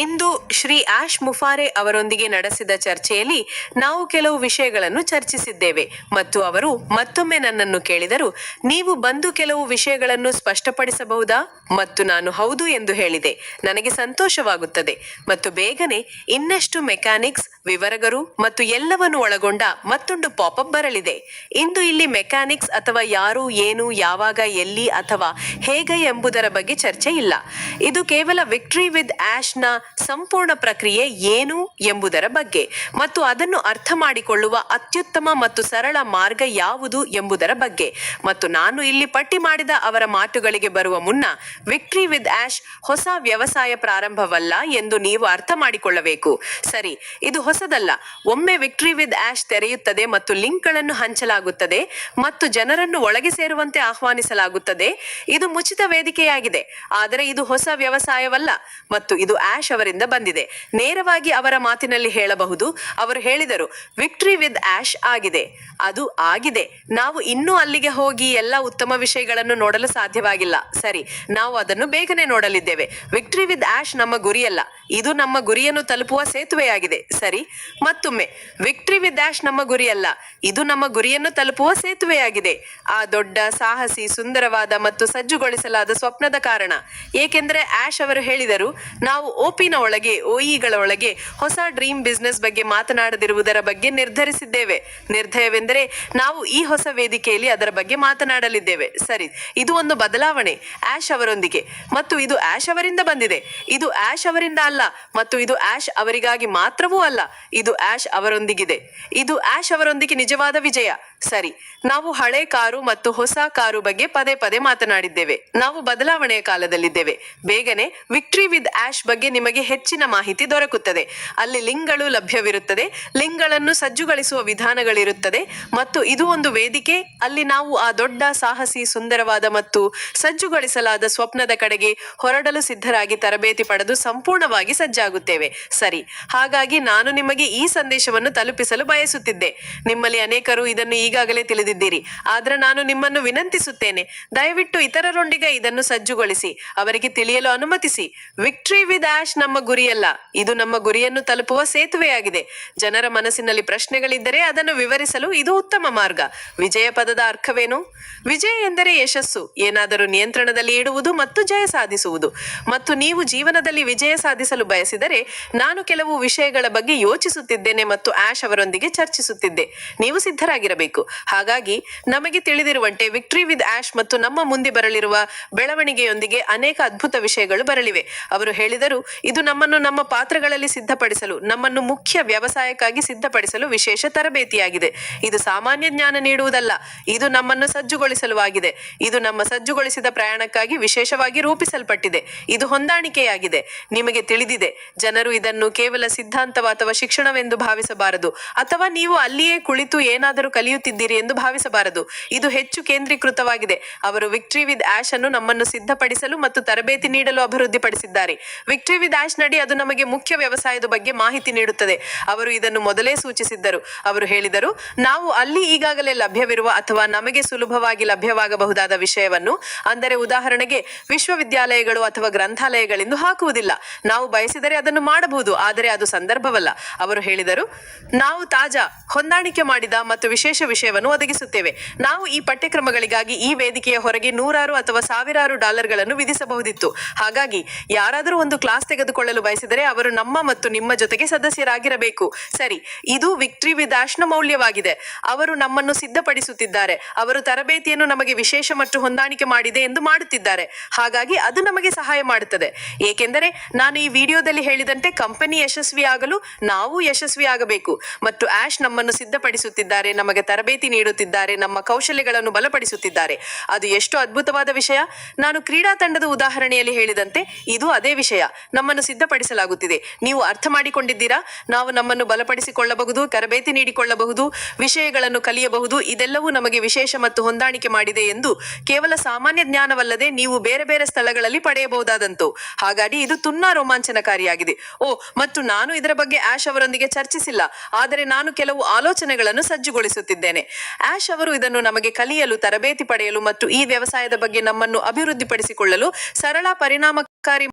ಇಂದು ಶ್ರೀ ಆಶ್ ಮುಫಾರೆ ಅವರೊಂದಿಗೆ ನಡೆಸಿದ ಚರ್ಚೆಯಲ್ಲಿ ನಾವು ಕೆಲವು ವಿಷಯಗಳನ್ನು ಚರ್ಚಿಸಿದ್ದೇವೆ ಮತ್ತು ಅವರು ಮತ್ತೊಮ್ಮೆ ನನ್ನನ್ನು ಕೇಳಿದರು, ನೀವು ಬಂದು ಕೆಲವು ವಿಷಯಗಳನ್ನು ಸ್ಪಷ್ಟಪಡಿಸಬಹುದಾ? ಮತ್ತು ನಾನು ಹೌದು ಎಂದು ಹೇಳಿದೆ. ನನಗೆ ಸಂತೋಷವಾಗುತ್ತದೆ ಮತ್ತು ಬೇಗನೆ ಇನ್ನಷ್ಟು ಮೆಕ್ಯಾನಿಕ್ಸ್, ವಿವರಗಳು ಮತ್ತು ಎಲ್ಲವನ್ನು ಒಳಗೊಂಡ ಮತ್ತೊಂದು ಪಾಪಪ್ ಬರಲಿದೆ. ಇಂದು ಇಲ್ಲಿ ಮೆಕ್ಯಾನಿಕ್ಸ್ ಅಥವಾ ಯಾರು, ಏನು, ಯಾವಾಗ, ಎಲ್ಲಿ ಅಥವಾ ಹೇಗೆ ಎಂಬುದರ ಬಗ್ಗೆ ಚರ್ಚೆ ಇಲ್ಲ. ಇದು ಕೇವಲ ವಿಕ್ಟರಿ ವಿತ್ ಆಶ್ನ ಸಂಪೂರ್ಣ ಪ್ರಕ್ರಿಯೆ ಏನು ಎಂಬುದರ ಬಗ್ಗೆ ಮತ್ತು ಅದನ್ನು ಅರ್ಥ ಮಾಡಿಕೊಳ್ಳುವ ಅತ್ಯುತ್ತಮ ಮತ್ತು ಸರಳ ಮಾರ್ಗ ಯಾವುದು ಎಂಬುದರ ಬಗ್ಗೆ. ಮತ್ತು ನಾನು ಇಲ್ಲಿ ಪಟ್ಟಿ ಮಾಡಿದ ಅವರ ಮಾತುಗಳಿಗೆ ಬರುವ ಮುನ್ನ, ವಿಕ್ಟರಿ ವಿತ್ ಆಶ್ ಹೊಸ ವ್ಯವಸಾಯ ಪ್ರಾರಂಭವಲ್ಲ ಎಂದು ನೀವು ಅರ್ಥ ಮಾಡಿಕೊಳ್ಳಬೇಕು. ಸರಿ, ಇದು ಹೊಸದಲ್ಲ. ಒಮ್ಮೆ ವಿಕ್ಟರಿ ವಿತ್ ಆಶ್ ತೆರೆಯುತ್ತದೆ ಮತ್ತು ಲಿಂಕ್ಗಳನ್ನು ಹಂಚಲಾಗುತ್ತದೆ ಮತ್ತು ಜನರನ್ನು ಒಳಗೆ ಸೇರುವಂತೆ ಆಹ್ವಾನಿಸಲಾಗುತ್ತದೆ. ಇದು ಮುಚಿತ ವೇದಿಕೆಯಾಗಿದೆ, ಆದರೆ ಇದು ಹೊಸ ವ್ಯವಸಾಯವಲ್ಲ ಮತ್ತು ಇದು ಆಶ್ ಅವರಿಂದ ಬಂದಿದೆ. ನೇರವಾಗಿ ಅವರ ಮಾತಿನಲ್ಲಿ ಹೇಳಬಹುದು, ಅವರು ಹೇಳಿದರು, ವಿಕ್ಟರಿ ವಿತ್ ಆಶ್ ಆಗಿದೆ. ಅದು ಆಗಿದೆ. ನಾವು ಇನ್ನೂ ಅಲ್ಲಿಗೆ ಹೋಗಿ ಎಲ್ಲ ಉತ್ತಮ ವಿಷಯಗಳನ್ನು ನೋಡಲು ಸಾಧ್ಯವಾಗಿಲ್ಲ. ಸರಿ, ನಾವು ಅದನ್ನು ಬೇಗನೆ ನೋಡಲಿದ್ದೇವೆ. ವಿಕ್ಟರಿ ವಿತ್ ಆಶ್ ನಮ್ಮ ಗುರಿಯಲ್ಲ, ಇದು ನಮ್ಮ ಗುರಿಯನ್ನು ತಲುಪುವ ಸೇತುವೆಯಾಗಿದೆ. ಸರಿ, ಮತ್ತೊಮ್ಮೆ, ವಿಕ್ಟರಿ ವಿತ್ ಆಶ್ ನಮ್ಮ ಗುರಿಯಲ್ಲ, ಇದು ನಮ್ಮ ಗುರಿಯನ್ನು ತಲುಪುವ ಸೇತುವೆಯಾಗಿದೆ. ಆ ದೊಡ್ಡ, ಸಾಹಸಿ, ಸುಂದರವಾದ ಮತ್ತು ಸಜ್ಜುಗೊಳಿಸಲಾದ ಸ್ವಪ್ನದ ಕಾರಣ. ಏಕೆಂದರೆ ಆಶ್ ಅವರು ಹೇಳಿದರು, ನಾವು ಓಪಿನ ಒಳಗೆ, ಓಇಗಳ ಒಳಗೆ ಹೊಸ ಡ್ರೀಮ್ ಬಿಸ್ನೆಸ್ ಬಗ್ಗೆ ಮಾತನಾಡದಿರುವುದರ ಬಗ್ಗೆ ನಿರ್ಧರಿಸಿದ್ದೇವೆ. ನಿರ್ಧಯವೆಂದರೆ ನಾವು ಈ ಹೊಸ ವೇದಿಕೆಯಲ್ಲಿ ಅದರ ಬಗ್ಗೆ ಮಾತನಾಡಲಿದ್ದೇವೆ. ಸರಿ, ಇದು ಒಂದು ಬದಲಾವಣೆ ಆಶ್ ಅವರೊಂದಿಗೆ ಮತ್ತು ಇದು ಆಶ್ ಅವರಿಂದ ಬಂದಿದೆ. ಇದು ಆಶ್ ಅವರಿಂದ ಅಲ್ಲ ಮತ್ತು ಇದು ಆಶ್ ಅವರಿಗಾಗಿ ಮಾತ್ರವೂ ಅಲ್ಲ, ಇದು ಆಶ್ ಅವರೊಂದಿಗಿದೆ. ಇದು ಆಶ್ ಅವರೊಂದಿಗೆ ನಿಜವಾದ ವಿಜಯ. ಸರಿ, ನಾವು ಹಳೆ ಕಾರು ಮತ್ತು ಹೊಸ ಕಾರು ಬಗ್ಗೆ ಪದೇ ಪದೇ ಮಾತನಾಡಿದ್ದೇವೆ. ನಾವು ಬದಲಾವಣೆಯ ಕಾಲದಲ್ಲಿದ್ದೇವೆ. ಬೇಗನೆ ವಿಕ್ಟರಿ ವಿತ್ ಆಶ್ ಬಗ್ಗೆ ನಿಮಗೆ ಹೆಚ್ಚಿನ ಮಾಹಿತಿ ದೊರಕುತ್ತದೆ. ಅಲ್ಲಿ ಲಿಂಕ್ಗಳು ಲಭ್ಯವಿರುತ್ತದೆ, ಲಿಂಕ್ಗಳನ್ನು ಸಜ್ಜುಗೊಳಿಸುವ ವಿಧಾನಗಳಿರುತ್ತದೆ ಮತ್ತು ಇದು ಒಂದು ವೇದಿಕೆ. ಅಲ್ಲಿ ನಾವು ಆ ದೊಡ್ಡ, ಸಾಹಸಿ, ಸುಂದರವಾದ ಮತ್ತು ಸಜ್ಜುಗೊಳಿಸಲಾದ ಸ್ವಪ್ನದ ಕಡೆಗೆ ಹೊರಡಲು ಸಿದ್ಧರಾಗಿ ತರಬೇತಿ ಪಡೆದು ಸಂಪೂರ್ಣವಾಗಿ ಸಜ್ಜಾಗುತ್ತೇವೆ. ಸರಿ, ಹಾಗಾಗಿ ನಾನು ನಿಮಗೆ ಈ ಸಂದೇಶವನ್ನು ತಲುಪಿಸಲು ಬಯಸುತ್ತಿದ್ದೆ. ನಿಮ್ಮಲ್ಲಿ ಅನೇಕರು ಇದನ್ನು ಈಗಾಗಲೇ ತಿಳಿದಿದ್ದೀರಿ, ಆದರೆ ನಾನು ನಿಮ್ಮನ್ನು ವಿನಂತಿಸುತ್ತೇನೆ, ದಯವಿಟ್ಟು ಇತರರೊಂದಿಗೆ ಇದನ್ನು ಸಜ್ಜುಗೊಳಿಸಿ, ಅವರಿಗೆ ತಿಳಿಯಲು ಅನುಮತಿಸಿ. ವಿಕ್ಟರಿ ವಿತ್ ಆಶ್ ನಮ್ಮ ಗುರಿಯಲ್ಲ, ಇದು ನಮ್ಮ ಗುರಿಯನ್ನು ತಲುಪುವ ಸೇತುವೆಯಾಗಿದೆ. ಜನರ ಮನಸ್ಸಿನಲ್ಲಿ ಪ್ರಶ್ನೆಗಳಿದ್ದರೆ ಅದನ್ನು ವಿವರಿಸಲು ಇದು ಉತ್ತಮ ಮಾರ್ಗ. ವಿಜಯ ಪದದ ಅರ್ಥವೇನು? ವಿಜಯ ಎಂದರೆ ಯಶಸ್ಸು, ಏನಾದರೂ ನಿಯಂತ್ರಣದಲ್ಲಿ ಇಡುವುದು ಮತ್ತು ಜಯ ಸಾಧಿಸುವುದು. ಮತ್ತು ನೀವು ಜೀವನದಲ್ಲಿ ವಿಜಯ ಸಾಧಿಸಲು ಬಯಸಿದರೆ, ನಾನು ಕೆಲವು ವಿಷಯಗಳ ಬಗ್ಗೆ ಯೋಚಿಸುತ್ತಿದ್ದೇನೆ ಮತ್ತು ಆಶ್ ಅವರೊಂದಿಗೆ ಚರ್ಚಿಸುತ್ತಿದ್ದೆ. ನೀವು ಸಿದ್ಧರಾಗಿರಬೇಕು. ಹಾಗಾಗಿ ನಮಗೆ ತಿಳಿದಿರುವಂತೆ ವಿಕ್ಟರಿ ವಿತ್ ಆಶ್ ಮತ್ತು ನಮ್ಮ ಮುಂದೆ ಬರಲಿರುವ ಬೆಳವಣಿಗೆಯೊಂದಿಗೆ ಅನೇಕ ಅದ್ಭುತ ವಿಷಯಗಳು ಬರಲಿವೆ. ಅವರು ಹೇಳಿದರು, ಇದು ನಮ್ಮನ್ನು ನಮ್ಮ ಪಾತ್ರಗಳಲ್ಲಿ ಸಿದ್ಧಪಡಿಸಲು, ನಮ್ಮನ್ನು ಮುಖ್ಯ ವ್ಯವಸಾಯಕ್ಕಾಗಿ ಸಿದ್ಧಪಡಿಸಲು ವಿಶೇಷ ತರಬೇತಿಯಾಗಿದೆ. ಇದು ಸಾಮಾನ್ಯ ಜ್ಞಾನ ನೀಡುವುದಲ್ಲ, ಇದು ನಮ್ಮನ್ನು ಸಜ್ಜುಗೊಳಿಸಲು ಆಗಿದೆ. ಇದು ನಮ್ಮ ಸಜ್ಜುಗೊಳಿಸಿದ ಪ್ರಯಾಣಕ್ಕಾಗಿ ವಿಶೇಷವಾಗಿ ರೂಪಿಸಲ್ಪಟ್ಟಿದೆ. ಇದು ಹೊಂದಾಣಿಕೆಯಾಗಿದೆ. ನಿಮಗೆ ತಿಳಿದಿದೆ, ಜನರು ಇದನ್ನು ಕೇವಲ ಸಿದ್ಧಾಂತವ ಅಥವಾ ಶಿಕ್ಷಣವೆಂದು ಭಾವಿಸಬಾರದು, ಅಥವಾ ನೀವು ಅಲ್ಲಿಯೇ ಕುಳಿತು ಏನಾದರೂ ಕಲಿಯುತ್ತಿದ್ದೀರಿ ಎಂದು ಭಾವಿಸಬಾರದು. ಇದು ಹೆಚ್ಚು ಕೇಂದ್ರೀಕೃತವಾಗಿದೆ. ಅವರು ವಿಕ್ಟರಿ ವಿತ್ ಆಶ್ ಅನ್ನು ನಮ್ಮನ್ನು ಸಿದ್ಧಪಡಿಸಲು ಮತ್ತು ತರಬೇತಿ ನೀಡಲು ಅಭಿವೃದ್ಧಿಪಡಿಸಿದ್ದಾರೆ. ವಿಕ್ಟರಿ ವಿತ್ ಆಶ್ ನಡಿ ಅದು ನಮಗೆ ಮುಖ್ಯ ವ್ಯವಸಾಯದ ಬಗ್ಗೆ ಮಾಹಿತಿ ನೀಡುತ್ತದೆ. ಅವರು ಇದನ್ನು ಮೊದಲೇ ಸೂಚಿಸಿದ್ದರು. ಅವರು ಹೇಳಿದರು, ನಾವು ಅಲ್ಲಿ ಈಗಾಗಲೇ ಲಭ್ಯವಿರುವ ಅಥವಾ ನಮಗೆ ಸುಲಭವಾಗಿ ಲಭ್ಯವಾಗಬಹುದಾದ ವಿಷಯವನ್ನು, ಅಂದರೆ ಉದಾಹರಣೆಗೆ ವಿಶ್ವವಿದ್ಯಾಲಯಗಳು ಅಥವಾ ಗ್ರಂಥಾಲಯಗಳೆಂದು ಹಾಕುವುದಿಲ್ಲ. ನಾವು ಬಯಸಿದರೆ ಅದನ್ನು ಮಾಡಬಹುದು, ಆದರೆ ಅದು ಸಂದರ್ಭವಲ್ಲ. ಅವರು ಹೇಳಿದರು, ನಾವು ತಾಜಾ, ಹೊಂದಾಣಿಕೆ ಮಾಡಿದ ಮತ್ತು ವಿಶೇಷ ವಿಷಯವನ್ನು ಒದಗಿಸುತ್ತೇವೆ. ನಾವು ಈ ಪಠ್ಯಕ್ರಮಗಳಿಗಾಗಿ ಈ ವೇದಿಕೆಯ ಹೊರಗೆ ನೂರಾರು ಅಥವಾ ಸಾವಿರಾರು ಡಾಲರ್ಗಳನ್ನು ವಿಧಿಸಬಹುದಿತ್ತು. ಹಾಗಾಗಿ ಯಾರಾದರೂ ಒಂದು ಕ್ಲಾಸ್ ತೆಗೆದುಕೊಳ್ಳಲು ಬಯಸಿದರೆ ಅವರು ನಮ್ಮ ಮತ್ತು ನಿಮ್ಮ ಜೊತೆಗೆ ಸದಸ್ಯರಾಗಿರಬೇಕು. ಸರಿ, ಇದು ವಿಕ್ಟರಿ ವಿತ್ ಆಶ್ನ ಮೌಲ್ಯವಾಗಿದೆ. ಅವರು ನಮ್ಮನ್ನು ಸಿದ್ಧಪಡಿಸುತ್ತಿದ್ದಾರೆ. ಅವರು ತರಬೇತಿಯನ್ನು ನಮಗೆ ವಿಶೇಷ ಮತ್ತು ಹೊಂದಾಣಿಕೆ ಮಾಡಿದೆ ಎಂದು ಮಾಡುತ್ತಿದ್ದಾರೆ. ಹಾಗಾಗಿ ಅದು ನಮಗೆ ಸಹಾಯ ಮಾಡುತ್ತದೆ. ಏಕೆಂದರೆ ನಾನು ಈ ವಿಡಿಯೋದಲ್ಲಿ ಹೇಳಿದಂತೆ, ಕಂಪನಿ ಯಶಸ್ವಿಯಾಗಲು ನಾವು ಯಶಸ್ವಿಯಾಗಬೇಕು ಮತ್ತು ಆಶ್ ನಮ್ಮನ್ನು ಸಿದ್ಧಪಡಿಸುತ್ತಿದ್ದಾರೆ, ನಮಗೆ ತರಬೇತಿ ನೀಡುತ್ತಿದ್ದಾರೆ, ನಮ್ಮ ಕೌಶಲ್ಯಗಳನ್ನು ಬಲಪಡಿಸುತ್ತಿದ್ದಾರೆ. ಅದು ಎಷ್ಟು ಅದ್ಭುತವಾದ ವಿಷಯ. ನಾನು ಕ್ರೀಡಾ ತಂಡದ ಉದಾಹರಣೆಯಲ್ಲಿ ಹೇಳಿದಂತೆ, ಇದು ಅದೇ ವಿಷಯ. ನಮ್ಮನ್ನು ಸಿದ್ಧಪಡಿಸಲಾಗುತ್ತಿದೆ. ನೀವು ಅರ್ಥ ಮಾಡಿಕೊಂಡಿದ್ದೀರಾ? ನಾವು ನಮ್ಮನ್ನು ಬಲಪಡಿಸಿಕೊಳ್ಳಬಹುದು, ತರಬೇತಿ ನೀಡಿಕೊಳ್ಳಬಹುದು, ವಿಷಯಗಳನ್ನು ಕಲಿಯಬಹುದು. ಇದೆಲ್ಲವೂ ನಮಗೆ ವಿಶೇಷ ಮತ್ತು ಹೊಂದಾಣಿಕೆ ಮಾಡಿದೆ ಎಂದು ಕೇವಲ ಸಾಮಾನ್ಯ ಜ್ಞಾನವಲ್ಲದೆ ನೀವು ಬೇರೆ ಬೇರೆ ಸ್ಥಳಗಳಲ್ಲಿ ಪಡೆಯಬಹುದಾದಂತು. ಹಾಗಾಗಿ ಇದು ತುಂಬಾ ರೋಮಾಂಚನಕಾರಿಯಾಗಿದೆ. ಮತ್ತು ನಾನು ಇದರ ಬಗ್ಗೆ ಆಶ್ ಅವರೊಂದಿಗೆ ಚರ್ಚಿಸಿಲ್ಲ, ಆದರೆ ನಾನು ಕೆಲವು ಆಲೋಚನೆಗಳನ್ನು ಸಜ್ಜುಗೊಳಿಸುತ್ತಿದ್ದೇನೆ. ಆಶ್ ಅವರು ಇದನ್ನು ನಮಗೆ ಕಲಿಯಲು, ತರಬೇತಿ ಪಡೆಯಲು ಮತ್ತು ಈ ವ್ಯವಸಾಯದ ಬಗ್ಗೆ ನಮ್ಮನ್ನು ಅಭಿವೃದ್ಧಿಪಡಿಸಿಕೊಳ್ಳಲು ಸರಳ, ಪರಿಣಾಮಕಾರಿ